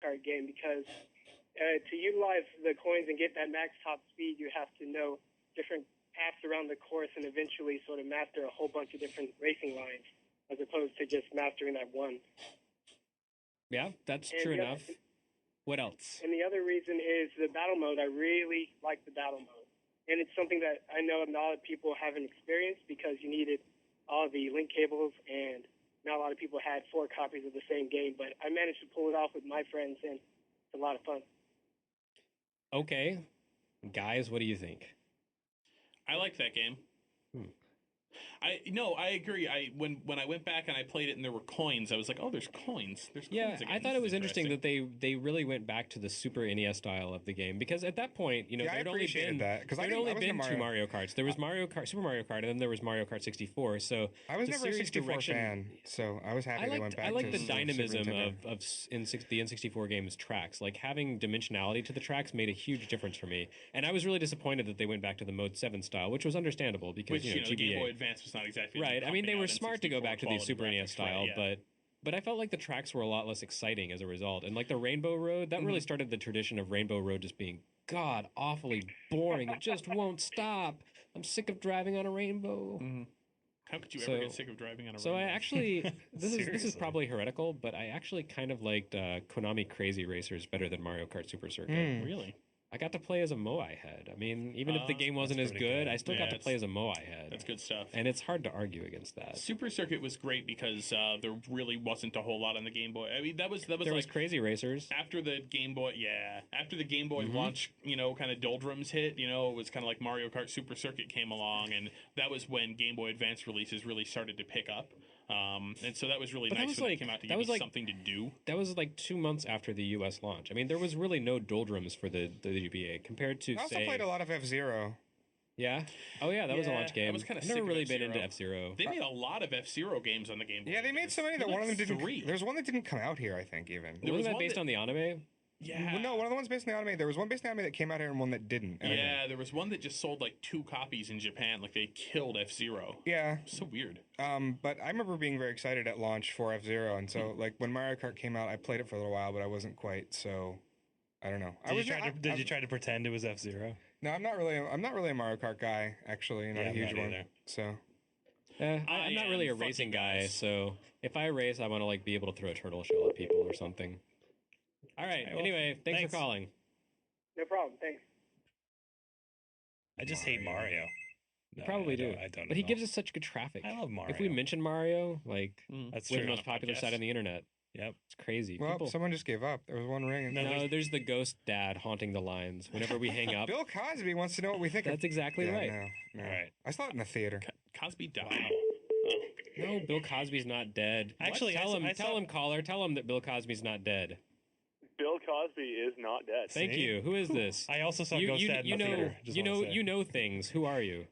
Kart game because to utilize the coins and get that max top speed, you have to know different paths around the course and eventually sort of master a whole bunch of different racing lines as opposed to just mastering that one. Yeah, that's true enough. What else? And the other reason is the battle mode. I really like the battle mode. And it's something that I know a lot of people haven't experienced because you needed all the link cables and not a lot of people had 4 copies of the same game. But I managed to pull it off with my friends and it's a lot of fun. Okay. Guys, what do you think? I like that game. I agree. When I went back and I played it and there were coins, I was like, oh, there's coins. There's coins again. I thought it was interesting that they really went back to the Super NES style of the game because at that point, there'd only been 2 Mario Karts. There was Super Mario Kart, and then there was Mario Kart 64. So I was never a 64 fan, so I was happy they went back. I like to the dynamism of the N64 game's tracks. Like having dimensionality to the tracks made a huge difference for me, and I was really disappointed that they went back to the Mode 7 style, which was understandable because GBA. The Game Boy Advance was not exactly right. I mean, they were smart to go back to the Super NES style, but I felt like the tracks were a lot less exciting as a result. And like the Rainbow Road, that really started the tradition of Rainbow Road just being god awfully boring. It just won't stop. I'm sick of driving on a rainbow. Mm-hmm. How could you ever get sick of driving on a rainbow? So I actually, this is probably heretical, but I actually kind of liked Konami Crazy Racers better than Mario Kart Super Circuit. Really? I got to play as a Moai head. I mean, even if the game wasn't as good, I still got to play as a Moai head. That's good stuff. And it's hard to argue against that. Super Circuit was great because there really wasn't a whole lot on the Game Boy. I mean, that was there was Crazy Racers after the Game Boy. Yeah, after the Game Boy launch, kind of doldrums hit. It was kind of like Mario Kart Super Circuit came along, and that was when Game Boy Advance releases really started to pick up. And so that was really nice when it came out to give you something to do. That was like 2 months after the U.S. launch. I mean, there was really no doldrums for the GBA compared to, I also played a lot of F-Zero. Yeah? Oh, yeah, that was a launch game. I was kind of I've never really been into F-Zero. They made a lot of F-Zero games on the Game Boy. Yeah, they made so many that one of them didn't... There's one that didn't come out here, I think, even. Wasn't that based on the anime? Yeah. Well, no, one of the ones based on the anime. There was one based on the anime that came out here and one that didn't. Yeah, there was one that just sold like 2 copies in Japan. Like they killed F-Zero. Yeah. So weird. But I remember being very excited at launch for F-Zero. And so, like, when Mario Kart came out, I played it for a little while, but I wasn't quite, so... I don't know. Did you try to pretend it was F-Zero? No, I'm not really a Mario Kart guy, actually. Not a huge one. Either. So... I'm not really a racing guy, so if I race, I want to like be able to throw a turtle shell at people or something. All right. Anyway, thanks for calling. No problem. Thanks. I just hate Mario. You probably do. I don't know. But he gives us such good traffic. I love Mario. If we mention Mario, like, that's we're the most popular site on the internet. Yep. It's crazy. Well, someone just gave up. There was one ring. No, there's the ghost dad haunting the lines whenever we hang up. Bill Cosby wants to know what we think. That's exactly right. No. All right. I saw it in the theater. Cosby died. Wow. No, Bill Cosby's not dead. Actually, tell him, caller. Tell him that Bill Cosby's not dead. Bill Cosby is not dead. Thank you. Who is this? I also saw Ghost Dad in the theater. You know things. Who are you?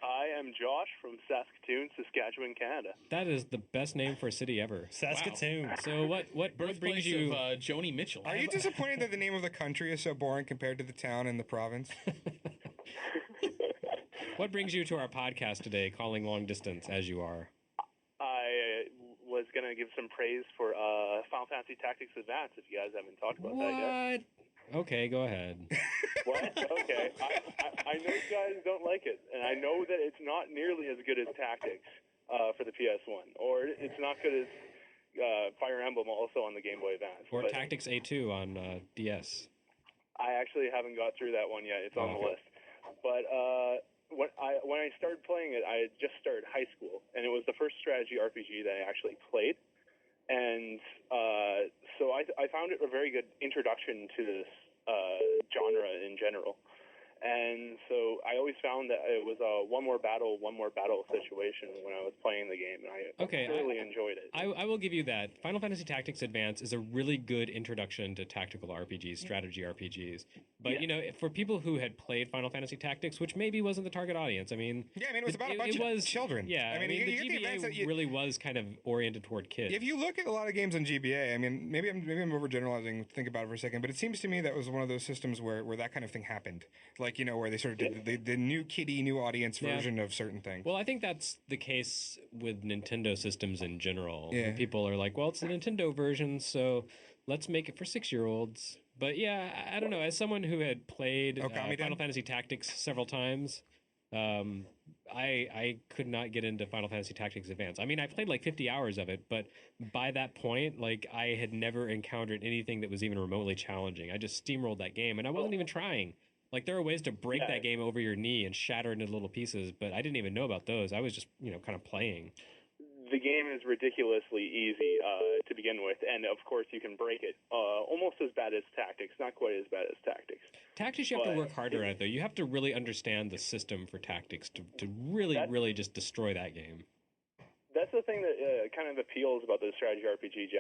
I am Josh from Saskatoon, Saskatchewan, Canada. That is the best name for a city ever. Saskatoon. Wow. So what brings you? Of, Joni Mitchell. Are you disappointed that the name of the country is so boring compared to the town and the province? What brings you to our podcast today, calling long distance as you are? I was going to give some praise for Final Fantasy Tactics Advance, if you guys haven't talked about that yet. Okay, go ahead. What? Okay. I know you guys don't like it, and I know that it's not nearly as good as Tactics for the PS1, or it's not good as Fire Emblem also on the Game Boy Advance. Or Tactics A2 on DS. I actually haven't got through that one yet. It's on the list. But when I started playing it, I had just started high school, and it was the first strategy RPG that I actually played. And so I found it a very good introduction to this genre in general. And so I always found that it was a one more battle situation when I was playing the game, and I really enjoyed it. I will give you that. Final Fantasy Tactics Advance is a really good introduction to tactical RPGs, strategy RPGs. But, for people who had played Final Fantasy Tactics, which maybe wasn't the target audience, it was about a bunch of children. Yeah, the GBA really was kind of oriented toward kids. If you look at a lot of games on GBA, maybe I'm overgeneralizing, think about it for a second, but it seems to me that was one of those systems where that kind of thing happened. Like, where they sort of did the new kiddie, new audience version of certain things. Well, I think that's the case with Nintendo systems in general. Yeah. People are like, well, it's the Nintendo version, so let's make it for 6-year-olds. But yeah, I don't know. As someone who had played Final Fantasy Tactics several times, I could not get into Final Fantasy Tactics Advance. I mean, I played like 50 hours of it, but by that point, like I had never encountered anything that was even remotely challenging. I just steamrolled that game, and I wasn't even trying. Like there are ways to break that game over your knee and shatter it into little pieces, but I didn't even know about those. I was just, kind of playing. The game is ridiculously easy to begin with, and of course you can break it. Almost as bad as Tactics, not quite as bad as Tactics. Tactics, you have to work harder at it, though. You have to really understand the system for Tactics to really just destroy that game. That's the thing that kind of appeals about the strategy RPG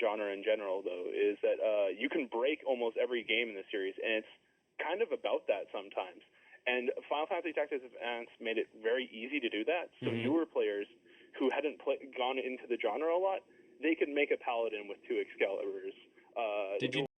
genre in general, though, is that you can break almost every game in the series, and it's kind of about that sometimes. And Final Fantasy Tactics Advance made it very easy to do that, so newer players who hadn't gone into the genre a lot, they could make a paladin with 2 Excaliburs. Did you